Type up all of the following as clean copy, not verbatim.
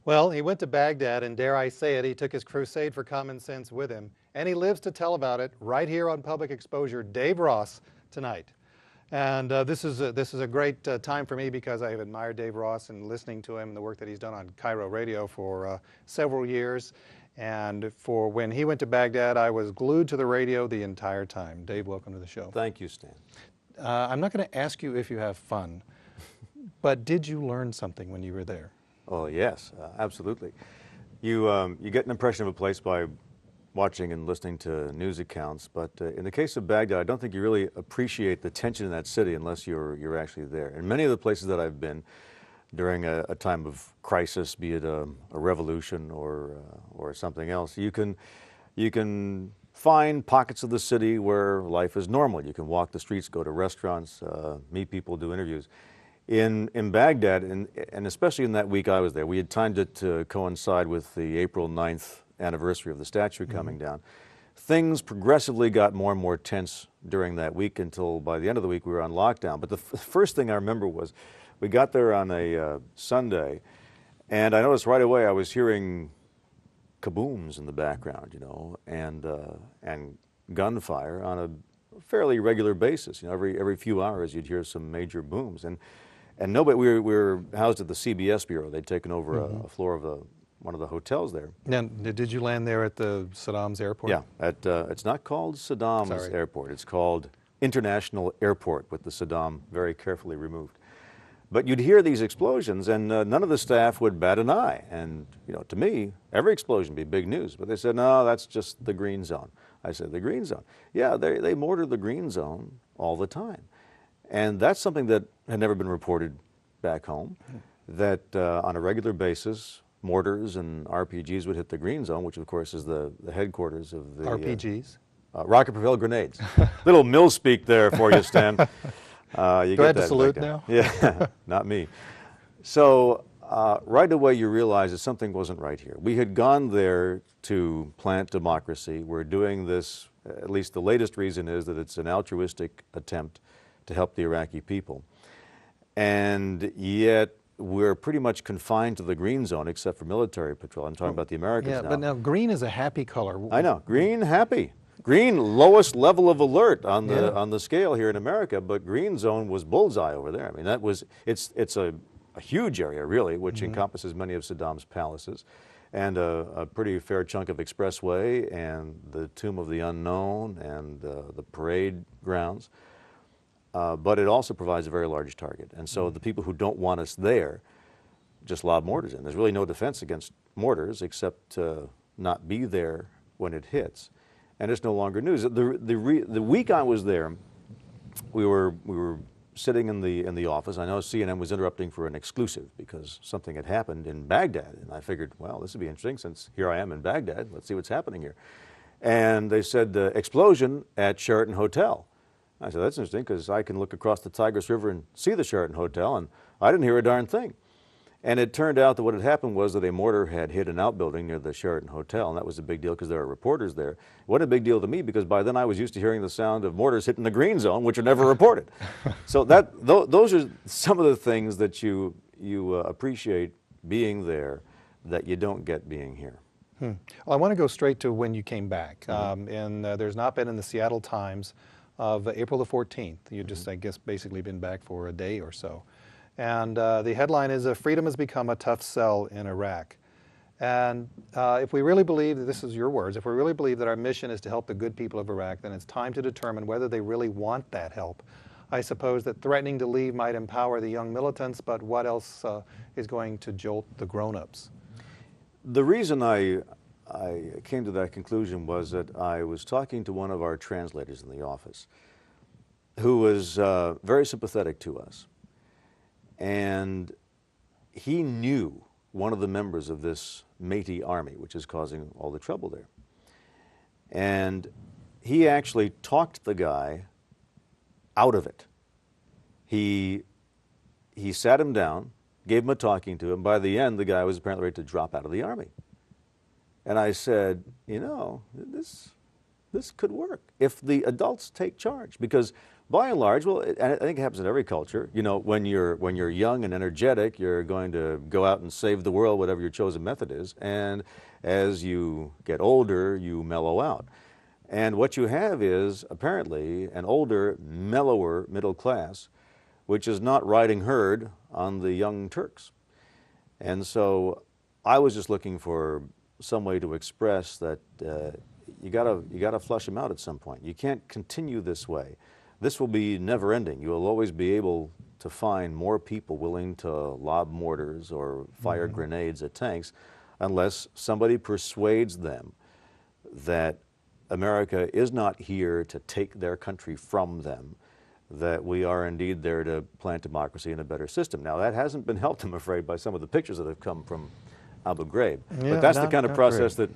Well, he went to Baghdad, and dare I say it, he took his crusade for common sense with him. And he lives to tell about it right here on Public Exposure, Dave Ross, tonight. And this is a great time for me because I have admired Dave Ross and listening to him and the work that he's done on Cairo Radio for several years. And for when he went to Baghdad, I was glued to the radio the entire time. Dave, welcome to the show. Thank you, Stan. I'm not going to ask you if you have fun, but did you learn something when you were there? Oh, yes, absolutely. You get an impression of a place by watching and listening to news accounts, but in the case of Baghdad, I don't think you really appreciate the tension in that city unless you're actually there. In many of the places that I've been during a time of crisis, be it a revolution or something else, you can find pockets of the city where life is normal. You can walk the streets, go to restaurants, meet people, do interviews. In Baghdad, and especially in that week I was there, we had timed it to coincide with the April 9th anniversary of the statue coming down. Things progressively got more and more tense during that week until by the end of the week we were on lockdown. But the first thing I remember was we got there on a Sunday, and I noticed right away I was hearing kabooms in the background, you know, and gunfire on a fairly regular basis. You know, every few hours you'd hear some major booms. And nobody, we were housed at the CBS Bureau. They'd taken over a floor of one of the hotels there. Now, did you land there at the Saddam's airport? Yeah, it's not called Saddam's airport. It's called International Airport, with the Saddam very carefully removed. But you'd hear these explosions, and none of the staff would bat an eye. And you know, to me, every explosion would be big news. But they said, no, that's just the green zone. I said, the green zone? Yeah, they mortar the green zone all the time. And that's something that had never been reported back home, that on a regular basis, mortars and RPGs would hit the green zone, which of course is the headquarters of the... RPGs? Rocket-propelled grenades. Little mill speak there for you, Stan. Do I have to salute now? Yeah, not me. So right away you realize that something wasn't right here. We had gone there to plant democracy. We're doing this, at least the latest reason is that it's an altruistic attempt to help the Iraqi people. And yet we're pretty much confined to the green zone except for military patrol. I'm talking about the Americans now. Yeah, but now green is a happy color. I know, green, happy. Green, lowest level of alert on the scale here in America, but green zone was bullseye over there. I mean, that was, it's a huge area really, which encompasses many of Saddam's palaces, and a pretty fair chunk of expressway, and the Tomb of the Unknown, and the parade grounds. But it also provides a very large target. And so the people who don't want us there just lob mortars in. There's really no defense against mortars except to not be there when it hits. And it's no longer news. The week I was there, we were sitting in the office. I know CNN was interrupting for an exclusive because something had happened in Baghdad. And I figured, well, this would be interesting since here I am in Baghdad. Let's see what's happening here. And they said, explosion at Sheraton Hotel. I said, that's interesting because I can look across the Tigris River and see the Sheraton Hotel, and I didn't hear a darn thing. And it turned out that what had happened was that a mortar had hit an outbuilding near the Sheraton Hotel, and that was a big deal because there were reporters there. What a big deal to me, because by then I was used to hearing the sound of mortars hitting the green zone, which are never reported. So those are some of the things that you appreciate being there that you don't get being here. Well, I want to go straight to when you came back. There's an op-ed in the Seattle Times of April the 14th. You just, I guess, basically been back for a day or so. And the headline is, freedom has become a tough sell in Iraq. And if we really believe, this is your words, if we really believe that our mission is to help the good people of Iraq, then it's time to determine whether they really want that help. I suppose that threatening to leave might empower the young militants, but what else is going to jolt the grown-ups? The reason I came to that conclusion was that I was talking to one of our translators in the office who was very sympathetic to us. And he knew one of the members of this Métis army, which is causing all the trouble there. And he actually talked the guy out of it. He sat him down, gave him a talking to, and by the end, the guy was apparently ready to drop out of the Army. And I said, you know, this could work if the adults take charge, because by and large, well, I think it happens in every culture. You know, when you're young and energetic, you're going to go out and save the world, whatever your chosen method is. And as you get older, you mellow out. And what you have is apparently an older, mellower middle class, which is not riding herd on the young Turks. And so I was just looking for some way to express that you gotta flush them out at some point. You can't continue this way. This will be never ending. You will always be able to find more people willing to lob mortars or fire grenades at tanks unless somebody persuades them that America is not here to take their country from them, that we are indeed there to plant democracy and a better system. Now, that hasn't been helped, I'm afraid, by some of the pictures that have come from Abu Ghraib. Yeah, but that's the kind of process great.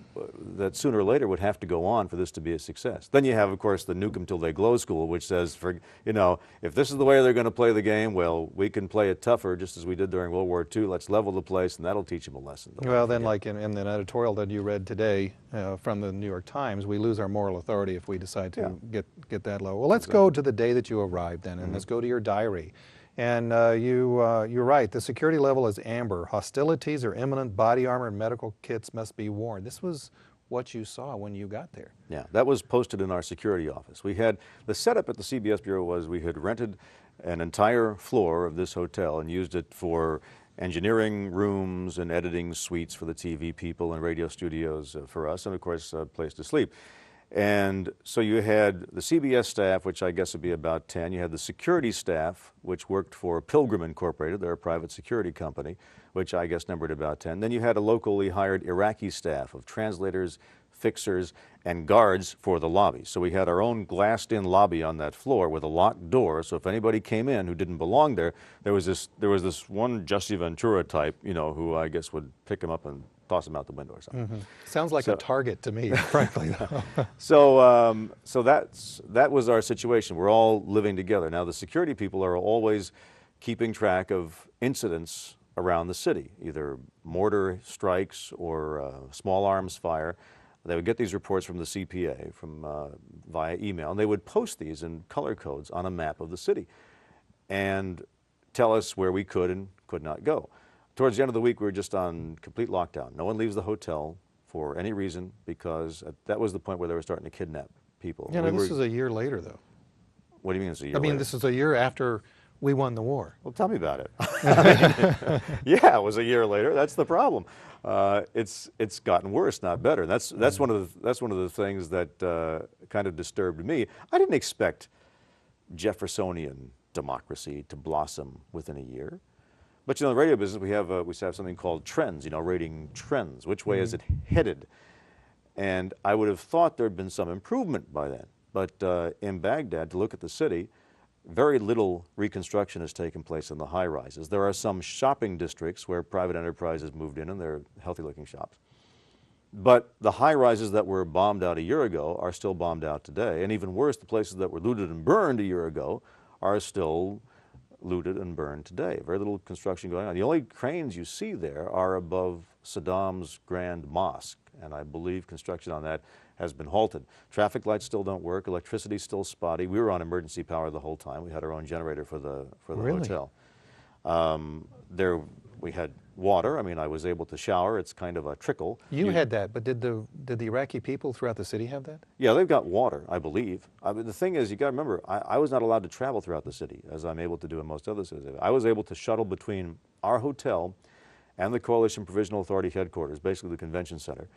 that sooner or later would have to go on for this to be a success. Then you have, of course, the nuke 'em till they glow school, which says, you know, if this is the way they're going to play the game, well, we can play it tougher, just as we did during World War II. Let's level the place, and that'll teach them a lesson. Well, then, like in an editorial that you read today from the New York Times, we lose our moral authority if we decide to get that low. Well, let's go to the day that you arrived then, and let's go to your diary. And you're right, the security level is amber. Hostilities are imminent, body armor and medical kits must be worn. This was what you saw when you got there. Yeah, that was posted in our security office. We had, the setup at the CBS Bureau was we had rented an entire floor of this hotel and used it for engineering rooms and editing suites for the TV people and radio studios for us, and of course a place to sleep. And so you had the CBS staff, which I guess would be about 10. You had the security staff, which worked for Pilgrim Incorporated. They're a private security company, which I guess numbered about 10. Then you had a locally hired Iraqi staff of translators, fixers, and guards for the lobby. So we had our own glassed-in lobby on that floor with a locked door. So if anybody came in who didn't belong there, there was this one Jesse Ventura type, you know, who I guess would pick him up and toss him out the window or something. Sounds like a target to me, frankly, though. So that was our situation. We're all living together. Now, the security people are always keeping track of incidents around the city, either mortar strikes or small arms fire. They would get these reports from the CPA via email, and they would post these in color codes on a map of the city and tell us where we could and could not go. Towards the end of the week, we were just on complete lockdown. No one leaves the hotel for any reason, because that was the point where they were starting to kidnap people. Yeah, this is a year later, though. What do you mean it's a year later? This is a year after we won the war. Well, tell me about it. Yeah, it was a year later. That's the problem. It's gotten worse, not better. That's one of the things that kind of disturbed me. I didn't expect Jeffersonian democracy to blossom within a year. But you know, in the radio business, we have something called trends. You know, rating trends. Which way is it headed? And I would have thought there had been some improvement by then. But in Baghdad, to look at the city, very little reconstruction has taken place in the high-rises. There are some shopping districts where private enterprises moved in, and they're healthy-looking shops. But the high-rises that were bombed out a year ago are still bombed out today. And even worse, the places that were looted and burned a year ago are still looted and burned today. Very little construction going on. The only cranes you see there are above Saddam's Grand Mosque, and I believe construction on that has been halted. Traffic lights still don't work. Electricity's still spotty. We were on emergency power the whole time. We had our own generator for the hotel. We had water. I mean, I was able to shower. It's kind of a trickle. You had that, but did the Iraqi people throughout the city have that? Yeah, they've got water, I believe. The thing is, you got to remember, I was not allowed to travel throughout the city, as I'm able to do in most other cities. I was able to shuttle between our hotel and the Coalition Provisional Authority headquarters, basically the convention center,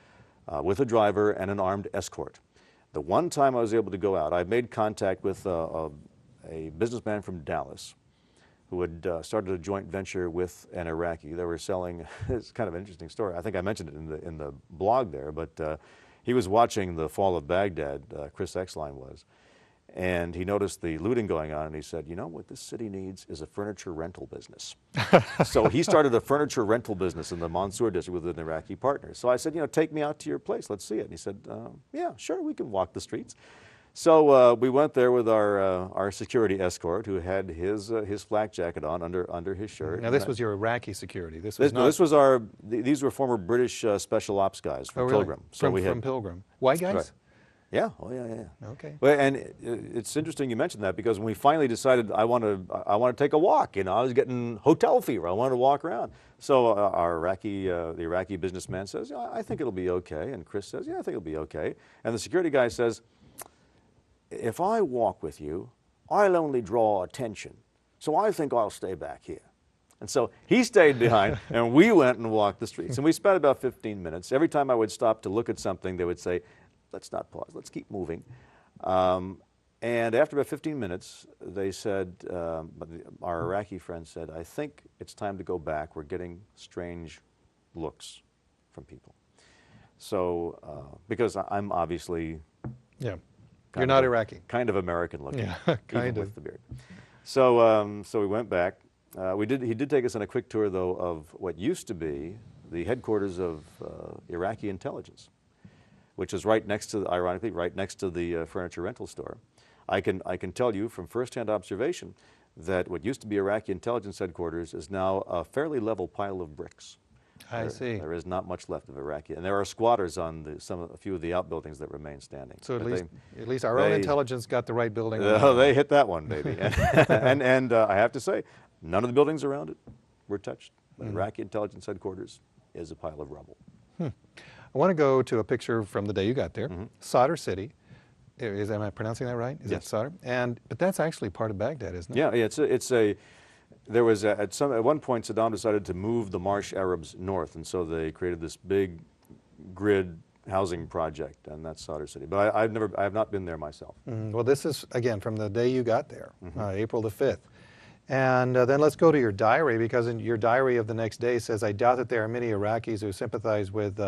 with a driver and an armed escort. The one time I was able to go out, I made contact with a businessman from Dallas who had started a joint venture with an Iraqi. They were selling, it's kind of an interesting story. I think I mentioned it in the blog there, but he was watching the fall of Baghdad, Chris Exline was, and he noticed the looting going on, and he said, you know, what this city needs is a furniture rental business. So he started a furniture rental business in the Mansour district with an Iraqi partner. So I said, you know, take me out to your place, let's see it. And he said, yeah, sure, we can walk the streets. So we went there with our security escort, who had his flak jacket on under his shirt. Now this was your Iraqi security. This was no, not. this was these were former British special ops guys from really? Pilgrim. So from Pilgrim. White guys? Right. Yeah. Oh yeah, yeah. Okay. Well, and it's interesting you mentioned that, because when we finally decided I want to take a walk, I was getting hotel fever. I wanted to walk around. So the Iraqi businessman says, yeah, I think it'll be okay. And Chris says, yeah, I think it'll be okay. And the security guy says, if I walk with you, I'll only draw attention. So I think I'll stay back here. And so he stayed behind, and we went and walked the streets. And we spent about 15 minutes. Every time I would stop to look at something, they would say, let's not pause, let's keep moving. And after about 15 minutes, they said, our Iraqi friend said, I think it's time to go back. We're getting strange looks from people. So, because I'm obviously... Yeah. You're not Iraqi. Kind of American looking, yeah, kind even with the beard. So, so we went back. He did take us on a quick tour, though, of what used to be the headquarters of Iraqi intelligence, which is right next to, ironically, right next to the furniture rental store. I can tell you from firsthand observation that what used to be Iraqi intelligence headquarters is now a fairly level pile of bricks. I see. There is not much left of Iraqi, and there are squatters on a few of the outbuildings that remain standing. So at least our own intelligence got the right building. They hit that one, baby. and I have to say, none of the buildings around it were touched. The Iraqi intelligence headquarters is a pile of rubble. I want to go to a picture from the day you got there. Sadr City. Am I pronouncing that right? Is yes. that Sadr? But that's actually part of Baghdad, isn't it? Yeah, there was at one point Saddam decided to move the Marsh Arabs north, and so they created this big grid housing project, and that's Sadr City. But I have not been there myself. Well, this is again from the day you got there, April the 5th. And then let's go to your diary, because in your diary of the next day says, I doubt that there are many Iraqis who sympathize with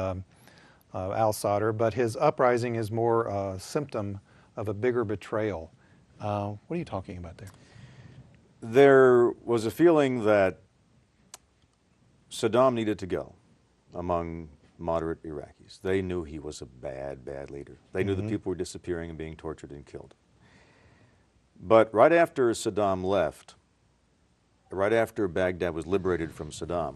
al-Sadr, but his uprising is more a symptom of a bigger betrayal. What are you talking about there? There was a feeling that Saddam needed to go among moderate Iraqis. They knew he was a bad, bad leader. They knew that people were disappearing and being tortured and killed. But right after Saddam left, right after Baghdad was liberated from Saddam,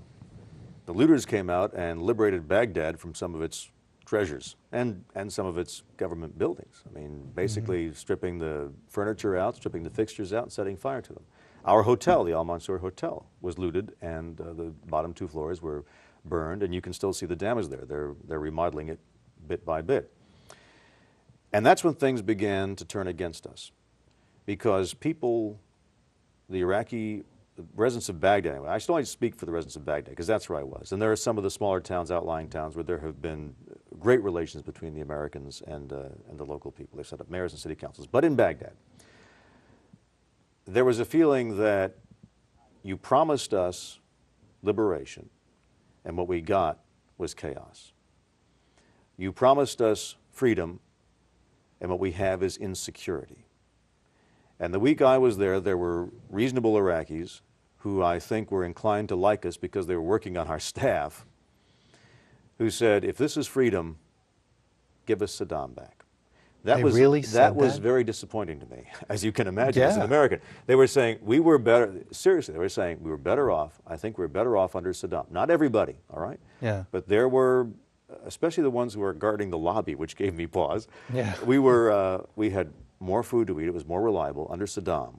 the looters came out and liberated Baghdad from some of its treasures and some of its government buildings. I mean, basically stripping the furniture out, stripping the fixtures out, and setting fire to them. Our hotel, the Al Mansour Hotel, was looted, and the bottom 2 floors were burned, and you can still see the damage there. They're remodeling it bit by bit. And that's when things began to turn against us, because people, the Iraqi residents of Baghdad, anyway, I should only speak for the residents of Baghdad, because that's where I was. And there are some of the smaller towns, outlying towns, where there have been great relations between the Americans and the local people. They've set up mayors and city councils. But in Baghdad, there was a feeling that you promised us liberation, and what we got was chaos. You promised us freedom, and what we have is insecurity. And the week I was there were reasonable Iraqis who I think were inclined to like us because they were working on our staff, who said, if this is freedom, give us Saddam back. That was very disappointing to me, as you can imagine, as an American. They were saying, we were better, seriously, they were saying, we were better off, I think we were better off under Saddam. Not everybody, all right? Yeah. But there were, especially the ones who were guarding the lobby, which gave me pause. Yeah. We had more food to eat, it was more reliable under Saddam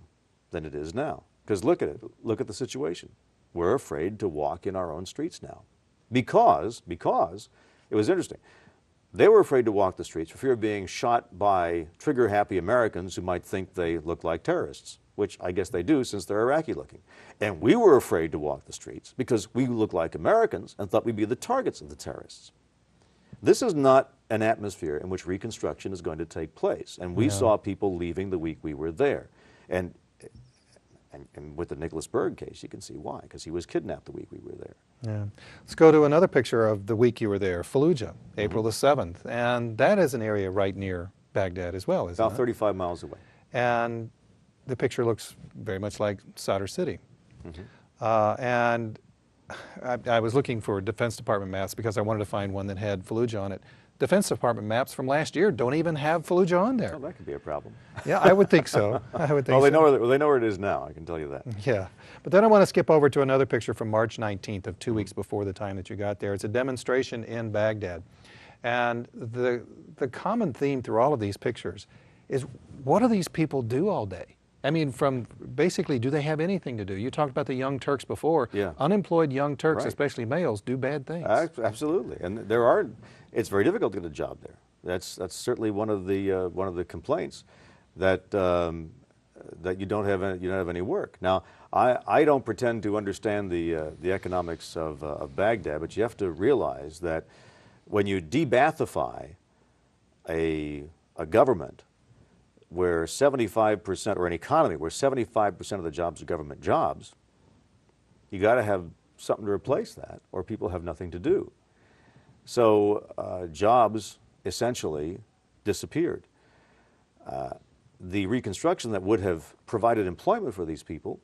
than it is now. Because look at it, look at the situation. We're afraid to walk in our own streets now. Because, it was interesting. They were afraid to walk the streets for fear of being shot by trigger-happy Americans who might think they look like terrorists, which I guess they do since they're Iraqi-looking. And we were afraid to walk the streets because we look like Americans and thought we'd be the targets of the terrorists. This is not an atmosphere in which Reconstruction is going to take place. And we saw people leaving the week we were there. And with the Nicholas Berg case, you can see why, because he was kidnapped the week we were there. Yeah. Let's go to another picture of the week you were there, Fallujah, April the 7th. And that is an area right near Baghdad as well, isn't it? About 35 miles away. And the picture looks very much like Sadr City. And I was looking for Defense Department maps because I wanted to find one that had Fallujah on it. Defense Department maps from last year don't even have Fallujah on there. Oh, that could be a problem. Yeah, I would think so. I would think Well, they so. know where it is now, I can tell you that. Yeah, but then I want to skip over to another picture from March 19th of 2 weeks before the time that you got there. It's a demonstration in Baghdad. And the common theme through all of these pictures is, what do these people do all day? I mean, from basically, do they have anything to do? You talked about the Young Turks before. Yeah. Unemployed Young Turks, Right. especially males, do bad things. Absolutely, and it's very difficult to get a job there. That's certainly one of the complaints, that that you don't have any work. Now, I don't pretend to understand the economics of Baghdad, but you have to realize that when you debathify a government where 75%, or an economy where 75% of the jobs are government jobs, you got to have something to replace that, or people have nothing to do. So jobs essentially disappeared. The reconstruction that would have provided employment for these people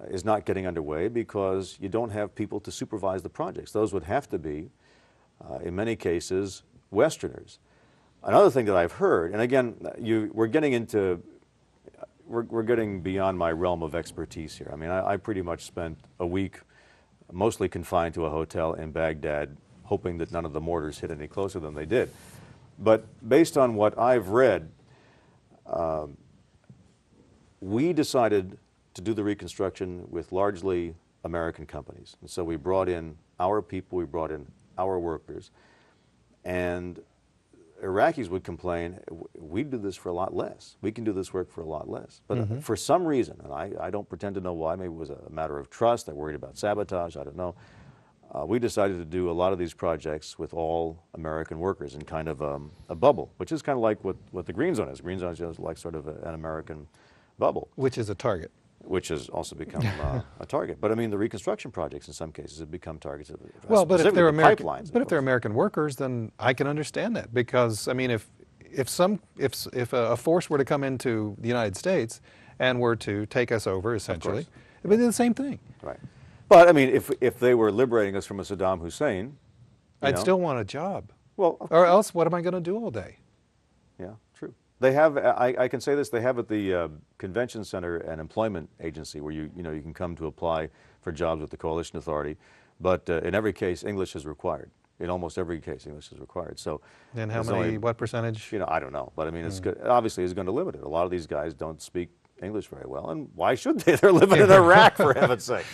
is not getting underway because you don't have people to supervise the projects. Those would have to be, in many cases, Westerners. Another thing that I've heard, and again, we're getting beyond my realm of expertise here. I mean, I pretty much spent a week mostly confined to a hotel in Baghdad, hoping that none of the mortars hit any closer than they did. But based on what I've read, we decided to do the reconstruction with largely American companies. And so we brought in our people, we brought in our workers, and Iraqis would complain, we do this for a lot less. We can do this work for a lot less. But for some reason, and I don't pretend to know why, maybe it was a matter of trust, they're worried about sabotage, I don't know. We decided to do a lot of these projects with all American workers in kind of a bubble, which is kind of like what the Green Zone is. Green Zone is just like sort of an American bubble. Which is a target. Which has also become a target. But I mean, the reconstruction projects in some cases have become targets of well, but if they're American, pipelines. But if they're American workers, then I can understand that, because I mean, if a force were to come into the United States and were to take us over, essentially, it would be the same thing. Right. But I mean, if they were liberating us from a Saddam Hussein, I'd still want a job. Well, or else, what am I going to do all day? Yeah, true. They have, I can say this, they have at the Convention Center an employment agency where you can come to apply for jobs with the Coalition Authority, but in every case, English is required. In almost every case, English is required. So, and how many, what percentage? I don't know, but I mean, it's good. Obviously, it's going to limit it. A lot of these guys don't speak English very well, and why should they? They're living in Iraq, for heaven's sake.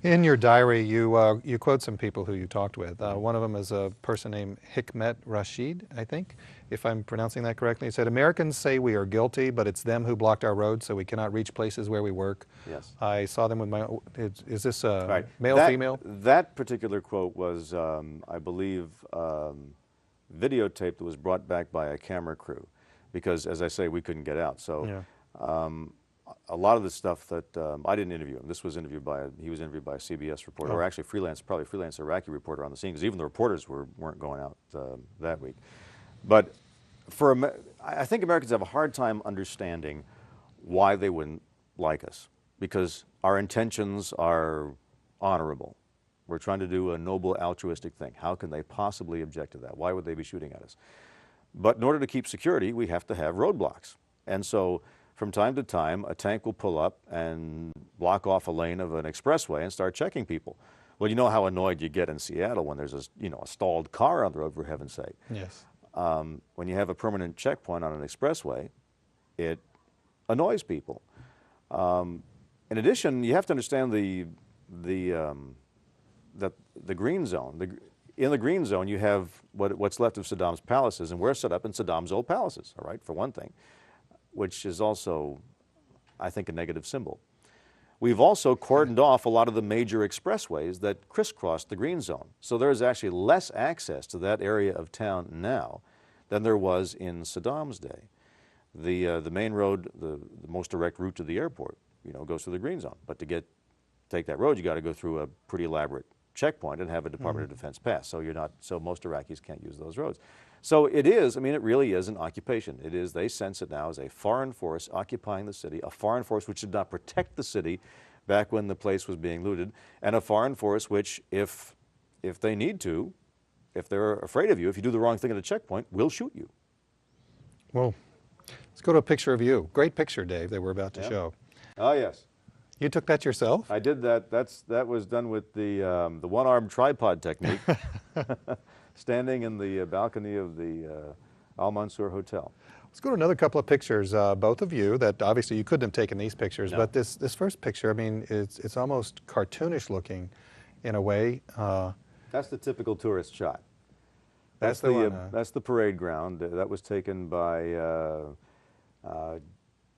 In your diary, you quote some people who you talked with. One of them is a person named Hikmet Rashid, I think, if I'm pronouncing that correctly. He said, "Americans say we are guilty, but it's them who blocked our roads, so we cannot reach places where we work." Yes. I saw them with my. Is this right. male, female? That particular quote was, I believe, videotaped that was brought back by a camera crew, because, as I say, we couldn't get out. So. Yeah. A lot of the stuff that I didn't interview him. He was interviewed by a CBS reporter, or actually probably freelance Iraqi reporter on the scene, because even the reporters weren't going out that week. But I think Americans have a hard time understanding why they wouldn't like us, because our intentions are honorable. We're trying to do a noble, altruistic thing. How can they possibly object to that? Why would they be shooting at us? But in order to keep security, we have to have roadblocks. And so, from time to time, a tank will pull up and block off a lane of an expressway and start checking people. Well, you know how annoyed you get in Seattle when there's a stalled car on the road, for heaven's sake. Yes. When you have a permanent checkpoint on an expressway, it annoys people. In addition, you have to understand the Green Zone. In the Green Zone, you have what's left of Saddam's palaces, and we're set up in Saddam's old palaces, all right, for one thing, which is also, I think, a negative symbol. We've also cordoned off a lot of the major expressways that crisscross the Green Zone. So there's actually less access to that area of town now than there was in Saddam's day. The main road, the most direct route to the airport, goes through the Green Zone. But to take that road, you got to go through a pretty elaborate checkpoint and have a Department of Defense pass. So most Iraqis can't use those roads. So it really is an occupation. They sense it now as a foreign force occupying the city, a foreign force which did not protect the city back when the place was being looted, and a foreign force which, if they need to, if they're afraid of you, if you do the wrong thing at a checkpoint, we'll shoot you. Well, let's go to a picture of you. Great picture, Dave, that we're about to show. Oh, yes. You took that yourself? I did that. That was done with the one-armed tripod technique, standing in the balcony of the Al Mansour Hotel. Let's go to another couple of pictures, both of you, that obviously you couldn't have taken these pictures, but this first picture, I mean, it's almost cartoonish looking in a way. That's the typical tourist shot. That's the one, that's the parade ground. That was taken by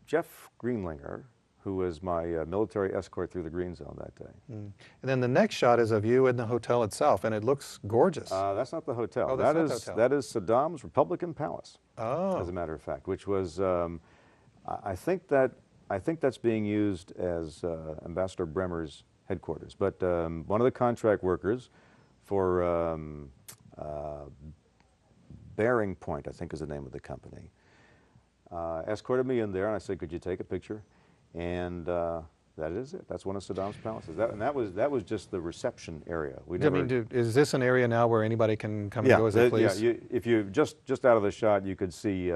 Jeff Greenlinger, who was my military escort through the green zone that day. And then the next shot is of you in the hotel itself, and it looks gorgeous. That's not the hotel. Oh, that's not the hotel. That is Saddam's Republican Palace, oh. as a matter of fact, which was, I think that's being used as Ambassador Bremer's headquarters. But one of the contract workers for Bearing Point, I think is the name of the company, escorted me in there, and I said, could you take a picture? And that is it. That's one of Saddam's palaces. And that was just the reception area. We never, I mean, is this an area now where anybody can come and go as they please? Yeah. If you just out of the shot, you could see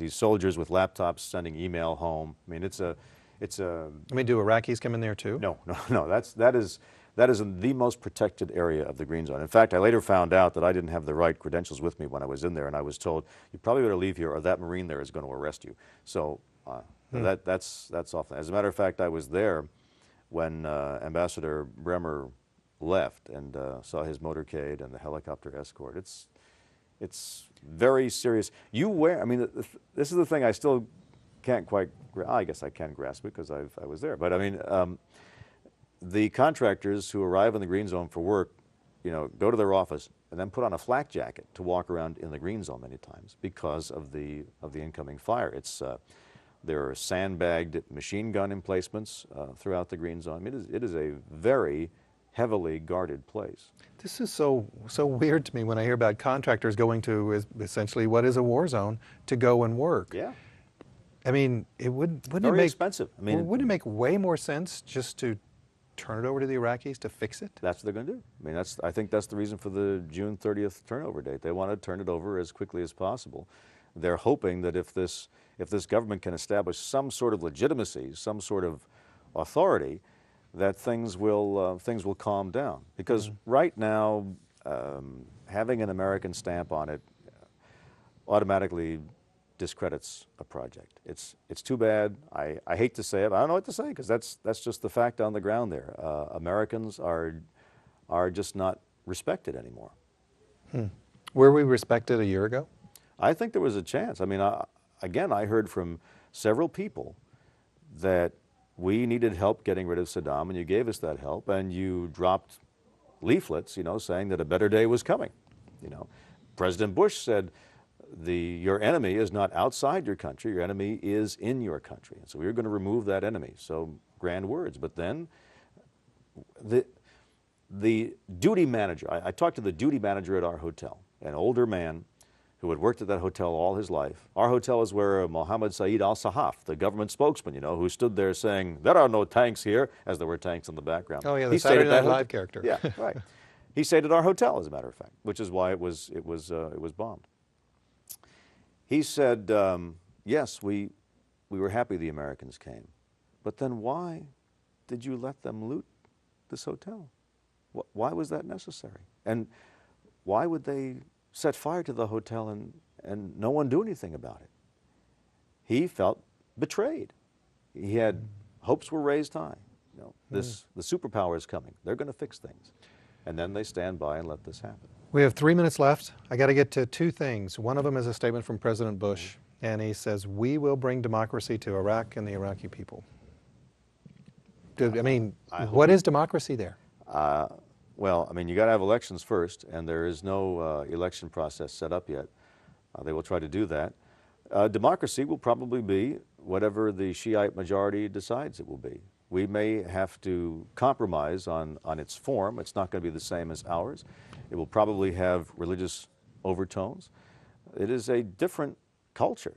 soldiers with laptops sending email home. I mean, it's a. I mean, do Iraqis come in there too? No. That is in the most protected area of the green zone. In fact, I later found out that I didn't have the right credentials with me when I was in there, and I was told, you probably better leave here or that Marine there is going to arrest you. So that's off. As a matter of fact, I was there when Ambassador Bremer left and saw his motorcade and the helicopter escort. It's very serious. I mean, this is the thing I still can't quite, I guess I can grasp it because I was there. But I mean, the contractors who arrive in the green zone for work, go to their office and then put on a flak jacket to walk around in the green zone many times because of the incoming fire. There are sandbagged machine gun emplacements throughout the green zone. I mean, it is a very heavily guarded place. This is so weird to me when I hear about contractors going to essentially what is a war zone to go and work. Yeah. I mean, wouldn't it very make expensive. I mean, wouldn't it make way more sense just to turn it over to the Iraqis to fix it? That's what they're going to do. I mean, I think that's the reason for the June 30th turnover date. They want to turn it over as quickly as possible. They're hoping that if this government can establish some sort of legitimacy, some sort of authority, that things will calm down. Because right now, having an American stamp on it automatically discredits a project. It's too bad. I hate to say it, but I don't know what to say because that's just the fact on the ground there. Americans are just not respected anymore. Were we respected a year ago? I think there was a chance. I mean, again, I heard from several people that we needed help getting rid of Saddam, and you gave us that help, and you dropped leaflets, saying that a better day was coming. President Bush said, your enemy is not outside your country, your enemy is in your country. And so we were going to remove that enemy. So grand words. But then the duty manager, I talked to the duty manager at our hotel, an older man who had worked at that hotel all his life. Our hotel is where Mohammed Saeed al-Sahaf, the government spokesman, who stood there saying, there are no tanks here, as there were tanks in the background. Oh yeah, the Saturday Night Live character. Yeah, right. He stayed at our hotel, as a matter of fact, which is why it was bombed. He said, yes, we were happy the Americans came, but then why did you let them loot this hotel? Why was that necessary? And why would they set fire to the hotel and no one do anything about it? He felt betrayed. He had hopes were raised high. The superpower is coming. They're going to fix things. And then they stand by and let this happen. We have 3 minutes left. I got to get to two things. One of them is a statement from President Bush, and he says, we will bring democracy to Iraq and the Iraqi people. What is democracy there? Well, I mean, you got to have elections first, and there is no election process set up yet. They will try to do that. Democracy will probably be whatever the Shiite majority decides it will be. We may have to compromise on its form. It's not going to be the same as ours. It will probably have religious overtones. It is a different culture.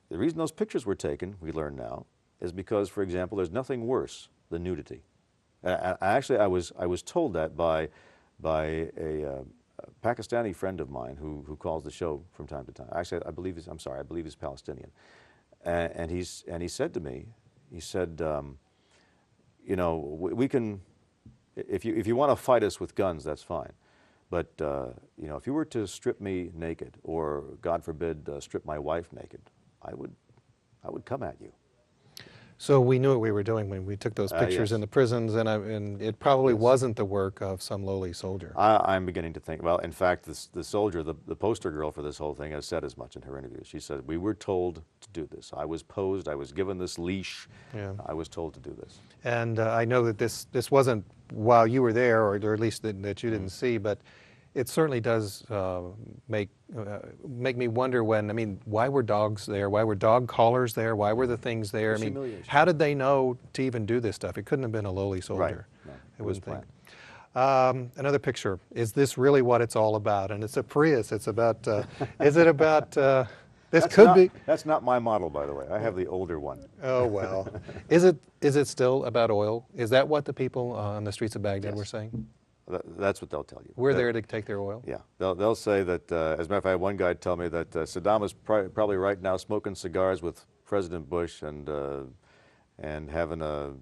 The reason those pictures were taken, we learn now, is because, for example, there's nothing worse than nudity. Actually, I was told that by a Pakistani friend of mine who calls the show from time to time. Actually, I believe he's Palestinian, and he said to me, he said, you know, we can, if you want to fight us with guns, that's fine, but you know, if you were to strip me naked, or God forbid, strip my wife naked, I would come at you. So we knew what we were doing when we took those pictures yes. in the prisons, and it probably wasn't the work of some lowly soldier. I'm beginning to think, well, in fact, the soldier, the poster girl for this whole thing, has said as much in her interview. She said, we were told to do this. I was posed, I was given this leash, I was told to do this. And I know that this wasn't while you were there, or at least that you didn't see, but it certainly does make me wonder when, I mean, why were dogs there? Why were dog collars there? Why were the things there? I mean, how did they know to even do this stuff? It couldn't have been a lowly soldier. Right. No, I wouldn't think. Planned. Another picture. Is this really what it's all about? And it's a Prius. It's about, is it about, That's not my model, by the way. I have the older one. Oh, well. Is it still about oil? Is that what the people on the streets of Baghdad were saying? That's what they'll tell you. We're there to take their oil? Yeah. They'll say that, as a matter of fact, one guy told me that Saddam is probably right now smoking cigars with President Bush and having a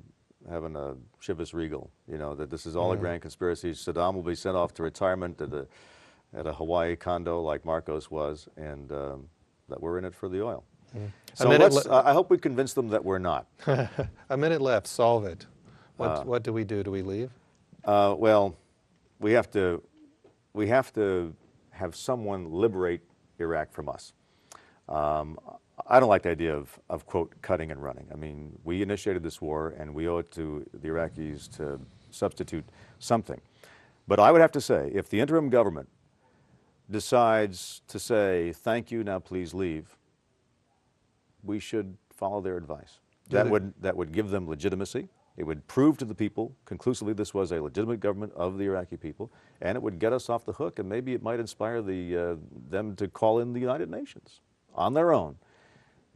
Chivas Regal. You know, that this is all a grand conspiracy. Saddam will be sent off to retirement at a Hawaii condo like Marcos was, and that we're in it for the oil. So I hope we convince them that we're not. A minute left. Solve it. What do we do? Do we leave? Well, we have to have someone liberate Iraq from us. I don't like the idea of quote, cutting and running. I mean, we initiated this war, and we owe it to the Iraqis to substitute something. But I would have to say, if the interim government decides to say, thank you, now please leave, we should follow their advice. That would give them legitimacy. It would prove to the people conclusively this was a legitimate government of the Iraqi people, and it would get us off the hook, and maybe it might inspire them to call in the United Nations on their own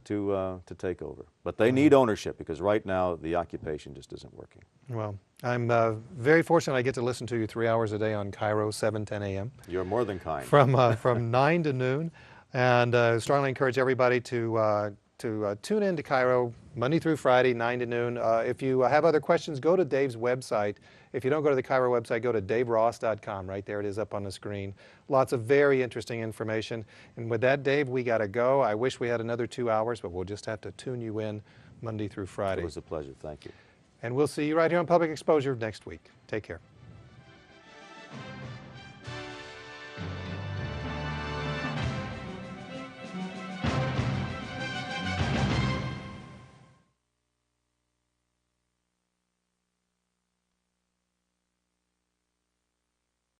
to take over. But they need ownership, because right now the occupation just isn't working. Well, I'm very fortunate I get to listen to you 3 hours a day on Cairo, 7:10 a.m. You're more than kind. From 9 to noon, and strongly encourage everybody to tune in to Cairo Monday through Friday, 9 to noon. If you have other questions, go to Dave's website. If you don't go to the Cairo website, go to daveross.com. Right there it is up on the screen. Lots of very interesting information. And with that, Dave, we got to go. I wish we had another 2 hours, but we'll just have to tune you in Monday through Friday. It was a pleasure. Thank you. And we'll see you right here on Public Exposure next week. Take care.